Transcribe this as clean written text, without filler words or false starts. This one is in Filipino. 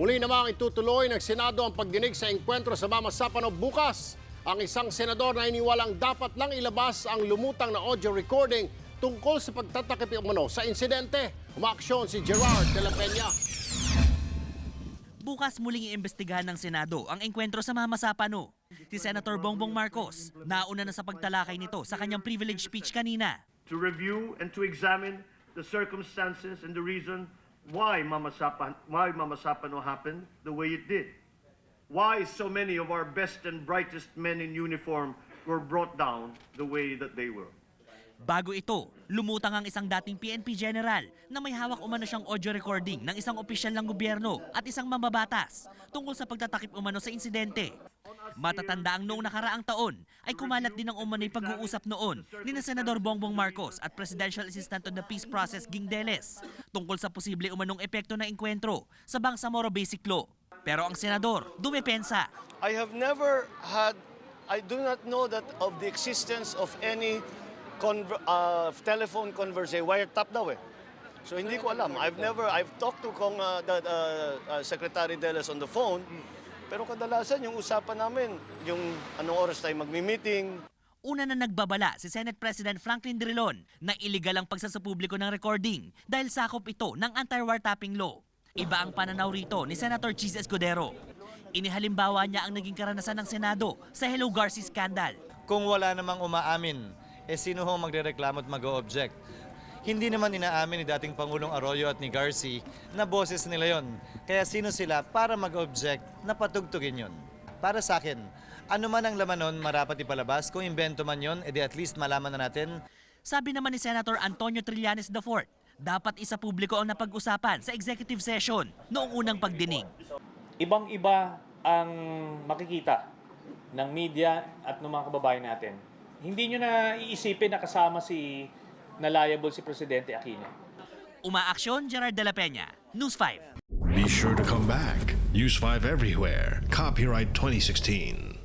Muli namang itutuloy ng Senado ang pagdinig sa engkwentro sa Mama Sapano bukas. Ang isang senador na iniwalang dapat lang ilabas ang lumutang na audio recording tungkol sa pagtatakip umano sa insidente. Umaaksyon si Gerard de la Peña. Bukas muling iimbestigahan ng Senado ang engkwentro sa Mama Sapano. Si Senator Bongbong Marcos nauna na sa pagtalakay nito sa kanyang privilege speech kanina. To review and to examine the circumstances and the reason why Mama Sapano happened the way it did. Why so many of our best and brightest men in uniform were brought down the way that they were. Bago ito, lumutang ang isang dating PNP general na may hawak umano siyang audio recording ng isang opisyal ng gobyerno at isang mambabatas tungkol sa pagtatakip umano sa insidente. Matatanda ang noong nakaraang taon ay kumalat din ang umano'y pag-uusap noon ni na Senador Bongbong Marcos at Presidential Assistant on the Peace Process Ging Deles tungkol sa posible umanong epekto ng engkwentro sa Bangsamoro Basic Law. Pero ang senador dumepensa. I do not know that of the existence of any telephone conversation, wiretap daw eh. So hindi ko alam. I've talked to Secretary Deles on the phone, pero kadalasan yung usapan namin, yung anong oras tayo magmi-meeting. Una na nagbabala si Senate President Franklin Drilon na iligal ang pagsasapubliko ng recording dahil sakop ito ng anti-wiretapping law. Iba ang pananaw rito ni Senator Chis Escudero. Inihalimbawa niya ang naging karanasan ng Senado sa Hello Garci scandal. Kung wala namang umaamin, sino ho magrereklamo at mag-o-object? Hindi naman inaamin ni dating Pangulong Arroyo at ni Garci na boses nila yon. Kaya sino sila para mag-object na patugtugin yon? Para sa akin, ano man ang laman nun, marapat ipalabas. Kung imbento man yon, edi at least malaman na natin. Sabi naman ni Senator Antonio Trillanes IV, dapat isa publiko ang napag-usapan sa executive session noong unang pagdinig. Ibang-iba ang makikita ng media at ng mga kababayan natin. Hindi nyo na iisipin na kasama na liable si Presidente Aquino. Umaaksyon, Gerard de la Peña, News 5. Be sure to come back. Use 5 everywhere. Copyright 2016.